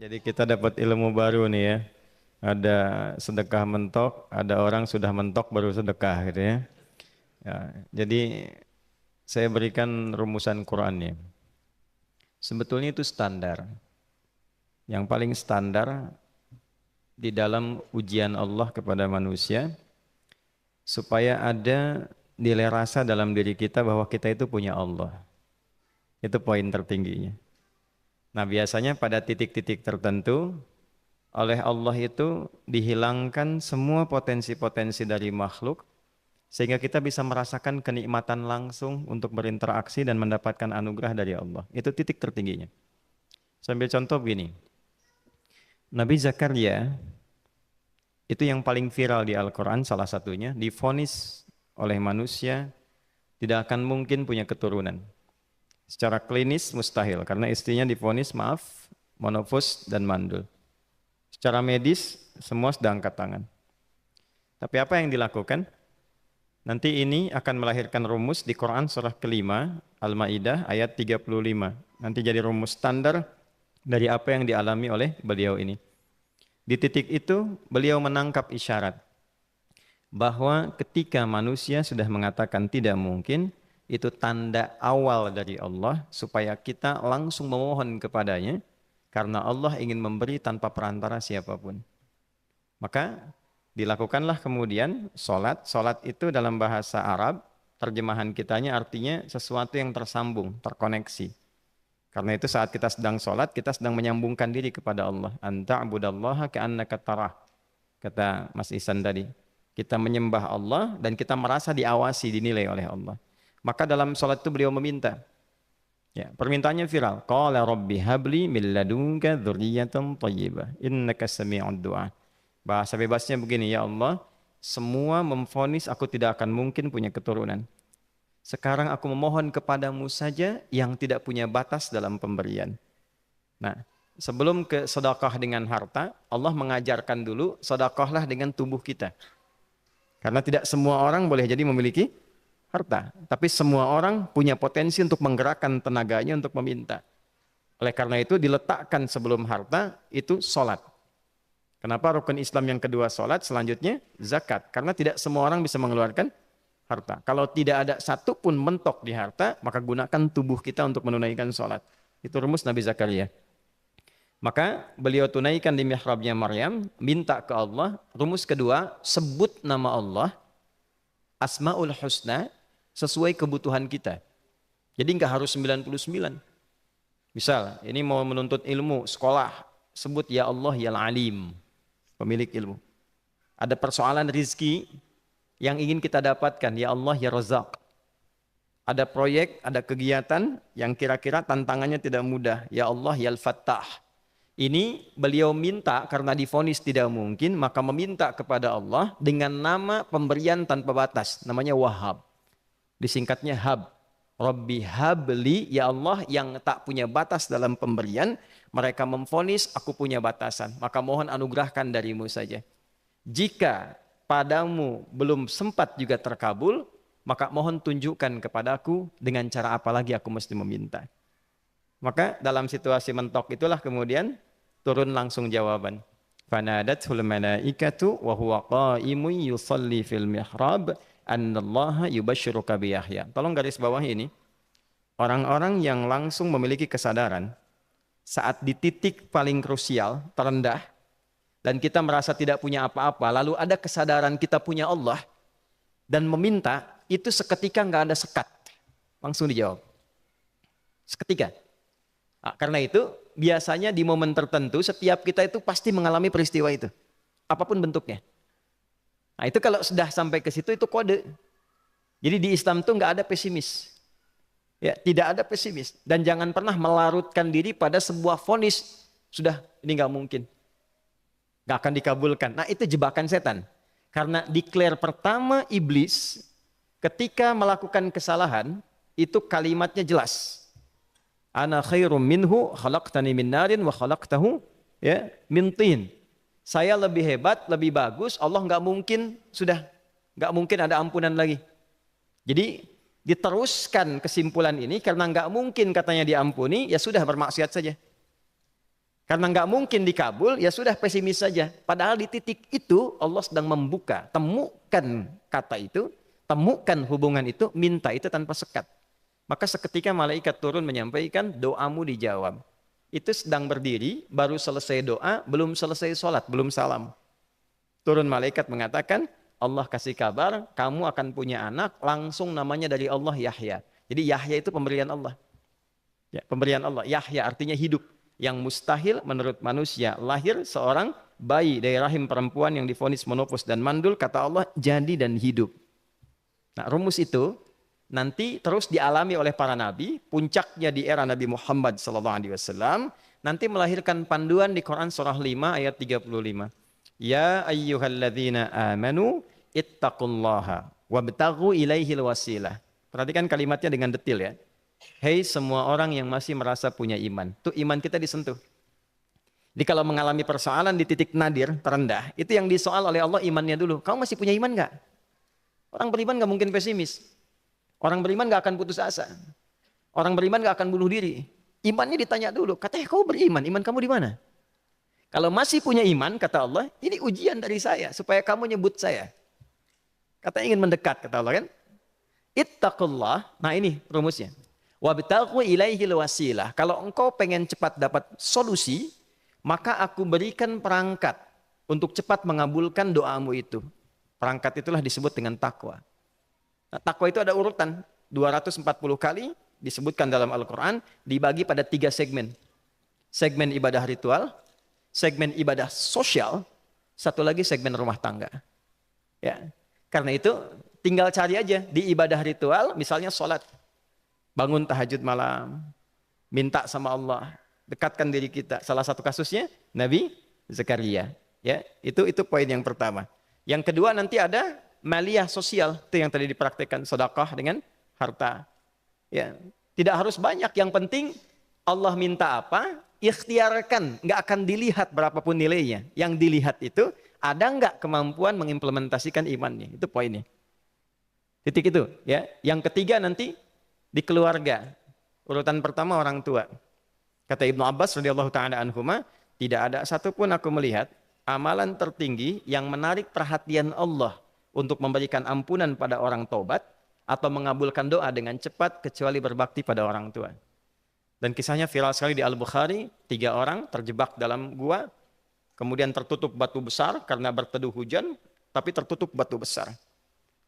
Jadi kita dapat ilmu baru nih ya. Ada sedekah mentok, ada orang sudah mentok baru sedekah gitu ya. Ya, jadi saya berikan rumusan Qur'annya. Sebetulnya itu standar. Yang paling standar di dalam ujian Allah kepada manusia supaya ada nilai rasa dalam diri kita bahwa kita itu punya Allah. Itu poin tertingginya. Nah, biasanya pada titik-titik tertentu oleh Allah itu dihilangkan semua potensi-potensi dari makhluk sehingga kita bisa merasakan kenikmatan langsung untuk berinteraksi dan mendapatkan anugerah dari Allah. Itu titik tertingginya. Sambil contoh begini. Nabi Zakaria itu yang paling viral di Al-Quran salah satunya divonis oleh manusia tidak akan mungkin punya keturunan. Secara klinis mustahil karena istrinya divonis maaf, monofus dan mandul. Secara medis semua sudah angkat tangan. Tapi apa yang dilakukan? Nanti ini akan melahirkan rumus di Quran surah kelima Al-Maidah ayat 35. Nanti jadi rumus standar dari apa yang dialami oleh beliau ini. Di titik itu beliau menangkap isyarat bahwa ketika manusia sudah mengatakan tidak mungkin, itu tanda awal dari Allah supaya kita langsung memohon kepadanya karena Allah ingin memberi tanpa perantara siapapun. Maka dilakukanlah kemudian solat. Solat itu dalam bahasa Arab, terjemahan kitanya artinya sesuatu yang tersambung, terkoneksi. Karena itu saat kita sedang solat, kita sedang menyambungkan diri kepada Allah. Anta'budallaha ka'annaka tarah. Kata Mas Ihsan tadi. Kita menyembah Allah dan kita merasa diawasi, dinilai oleh Allah. Maka dalam solat itu beliau meminta. Ya, permintaannya viral. Qala rabbi habli min ladunka dzurriyyatan thayyibah innaka sami'ud du'a. Bahasa bebasnya begini, ya Allah, semua memvonis aku tidak akan mungkin punya keturunan. Sekarang aku memohon kepadamu saja yang tidak punya batas dalam pemberian. Nah, sebelum ke sedekah dengan harta, Allah mengajarkan dulu sedekahlah dengan tubuh kita. Karena tidak semua orang boleh jadi memiliki harta, tapi semua orang punya potensi untuk menggerakkan tenaganya untuk meminta. Oleh karena itu diletakkan sebelum harta itu solat. Kenapa rukun Islam yang kedua solat, selanjutnya zakat? Karena tidak semua orang bisa mengeluarkan harta. Kalau tidak ada satu pun mentok di harta, maka gunakan tubuh kita untuk menunaikan solat. Itu rumus Nabi Zakaria. Maka beliau tunaikan di mihrabnya Maryam, minta ke Allah. Rumus kedua, sebut nama Allah, Asmaul Husna, sesuai kebutuhan kita. Jadi nggak harus 99. Misal, ini mau menuntut ilmu, sekolah, sebut ya Allah ya Alim, pemilik ilmu. Ada persoalan rizki yang ingin kita dapatkan, ya Allah ya Razzaq. Ada proyek, ada kegiatan yang kira-kira tantangannya tidak mudah, ya Allah ya Al-Fattah. Ini beliau minta karena divonis tidak mungkin, maka meminta kepada Allah dengan nama pemberian tanpa batas, namanya Wahhab. Disingkatnya Hab. Rabbi habli, ya Allah yang tak punya batas dalam pemberian, mereka memvonis aku punya batasan, maka mohon anugerahkan darimu saja. Jika padamu belum sempat juga terkabul, maka mohon tunjukkan kepadaku dengan cara apa lagi aku mesti meminta. Maka dalam situasi mentok itulah kemudian turun langsung jawaban. Fanadathul malaikatu wa huwa qa'imun yusalli fil mihrab annallaha yubashshiruka bi Yahya. Tolong garis bawah ini. Orang-orang yang langsung memiliki kesadaran saat di titik paling krusial, terendah, dan kita merasa tidak punya apa-apa, lalu ada kesadaran kita punya Allah dan meminta, itu seketika nggak ada sekat, langsung dijawab. Seketika. Nah, karena itu biasanya di momen tertentu setiap kita itu pasti mengalami peristiwa itu, apapun bentuknya. Nah itu kalau sudah sampai ke situ itu kode. Jadi di Islam itu nggak ada pesimis, ya tidak ada pesimis dan jangan pernah melarutkan diri pada sebuah vonis sudah ini nggak mungkin, nggak akan dikabulkan. Nah itu jebakan setan. Karena declare pertama iblis ketika melakukan kesalahan itu kalimatnya jelas. Ana khairum minhu khalaqtani min narin wa khalaqtahu ya min tin. Saya lebih hebat, lebih bagus. Allah nggak mungkin sudah nggak mungkin ada ampunan lagi. Jadi diteruskan kesimpulan ini karena nggak mungkin katanya diampuni, ya sudah bermaksiat saja. Karena nggak mungkin dikabul, ya sudah pesimis saja. Padahal di titik itu Allah sedang membuka. Temukan kata itu, temukan hubungan itu, minta itu tanpa sekat. Maka seketika malaikat turun menyampaikan, doamu dijawab. Itu sedang berdiri, baru selesai doa, belum selesai sholat, belum salam. Turun malaikat mengatakan, Allah kasih kabar, kamu akan punya anak, langsung namanya dari Allah Yahya. Jadi Yahya itu pemberian Allah. Ya, pemberian Allah. Yahya artinya hidup. Yang mustahil menurut manusia, lahir seorang bayi dari rahim perempuan yang divonis menopause dan mandul, kata Allah jadi dan hidup. Nah, rumus itu nanti terus dialami oleh para nabi, puncaknya di era Nabi Muhammad SAW, nanti melahirkan panduan di Quran surah 5 ayat 35. Ya ayyuhalladzina amanu ittaqullaha wabtaghu ilaihil wasilah. Perhatikan kalimatnya dengan detail ya. Hei semua orang yang masih merasa punya iman. Tuh iman kita disentuh. Jadi kalau mengalami persoalan di titik nadir, terendah, itu yang disoal oleh Allah imannya dulu. Kamu masih punya iman nggak? Orang beriman nggak mungkin pesimis. Orang beriman nggak akan putus asa. Orang beriman nggak akan bunuh diri. Imannya ditanya dulu. Katanya kau beriman, iman kamu di mana? Kalau masih punya iman, kata Allah, ini ujian dari saya supaya kamu nyebut saya. Katanya ingin mendekat, kata Allah kan? Ittaqullah. Nah ini rumusnya. Wabtaghu ilaihil wasilah. Kalau engkau pengen cepat dapat solusi, maka aku berikan perangkat untuk cepat mengabulkan doamu itu. Perangkat itulah disebut dengan takwa. Nah, takwa itu ada urutan 240 kali disebutkan dalam Al-Quran, dibagi pada 3 segmen. Segmen ibadah ritual, segmen ibadah sosial, satu lagi segmen rumah tangga. Ya, karena itu tinggal cari aja di ibadah ritual, misalnya sholat. Bangun tahajud malam, minta sama Allah, dekatkan diri kita. Salah satu kasusnya Nabi Zakaria. Ya, itu poin yang pertama. Yang kedua nanti ada maliyah sosial, itu yang tadi dipraktikkan, sedekah dengan harta. Ya, tidak harus banyak, yang penting Allah minta apa, ikhtiarkan, nggak akan dilihat berapapun nilainya. Yang dilihat itu ada nggak kemampuan mengimplementasikan imannya, itu poinnya. Titik itu, ya. Yang ketiga nanti di keluarga. Urutan pertama orang tua. Kata Ibnu Abbas radhiyallahu taala anhuma, tidak ada satupun aku melihat amalan tertinggi yang menarik perhatian Allah untuk memberikan ampunan pada orang tobat atau mengabulkan doa dengan cepat kecuali berbakti pada orang tua. Dan kisahnya viral sekali di Al-Bukhari, 3 orang terjebak dalam gua, kemudian tertutup batu besar karena berteduh hujan, tapi tertutup batu besar.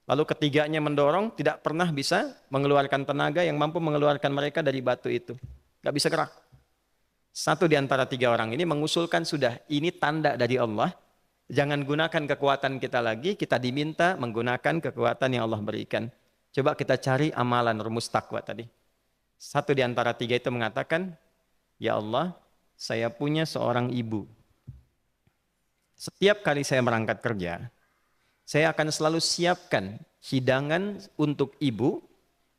Lalu ketiganya mendorong, tidak pernah bisa mengeluarkan tenaga yang mampu mengeluarkan mereka dari batu itu. Gak bisa gerak. Satu di antara 3 orang ini mengusulkan, sudah ini tanda dari Allah, jangan gunakan kekuatan kita lagi, kita diminta menggunakan kekuatan yang Allah berikan. Coba kita cari amalan rumus takwa tadi. Satu di antara 3 itu mengatakan, ya Allah, saya punya seorang ibu. Setiap kali saya berangkat kerja, saya akan selalu siapkan hidangan untuk ibu,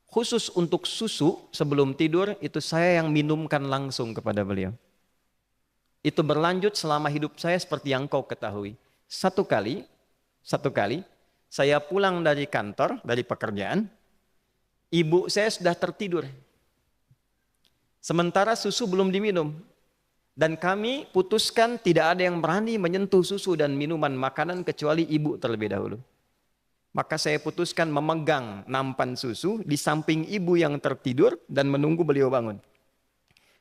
khusus untuk susu sebelum tidur, itu saya yang minumkan langsung kepada beliau. Itu berlanjut selama hidup saya seperti yang kau ketahui. Satu kali, saya pulang dari kantor, dari pekerjaan, ibu saya sudah tertidur. Sementara susu belum diminum. Dan kami putuskan tidak ada yang berani menyentuh susu dan minuman makanan kecuali ibu terlebih dahulu. Maka saya putuskan memegang nampan susu di samping ibu yang tertidur dan menunggu beliau bangun.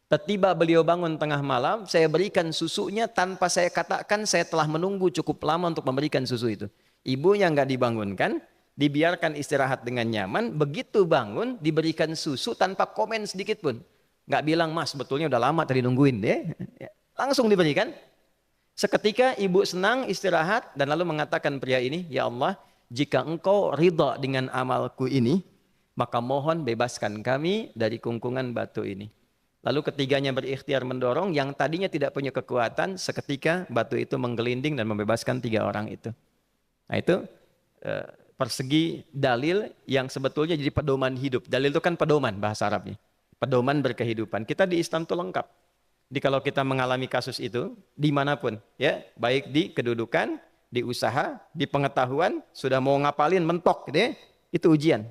Tiba beliau bangun tengah malam, saya berikan susunya tanpa saya katakan saya telah menunggu cukup lama untuk memberikan susu itu. Ibunya nggak dibangunkan, dibiarkan istirahat dengan nyaman, begitu bangun diberikan susu tanpa komen sedikit pun. Nggak bilang, mas betulnya udah lama tadi nungguin deh. Langsung diberikan. Seketika ibu senang istirahat dan lalu mengatakan pria ini, ya Allah, jika engkau ridha dengan amalku ini, maka mohon bebaskan kami dari kungkungan batu ini. Lalu ketiganya berikhtiar mendorong, yang tadinya tidak punya kekuatan, seketika batu itu menggelinding dan membebaskan 3 orang itu. Nah itu persegi dalil yang sebetulnya jadi pedoman hidup. Dalil itu kan pedoman bahasa Arabnya. Pedoman berkehidupan. Kita di Islam itu lengkap. Jadi kalau kita mengalami kasus itu dimanapun, ya, baik di kedudukan, di usaha, di pengetahuan, sudah mau ngapalin mentok, gitu ya, itu ujian.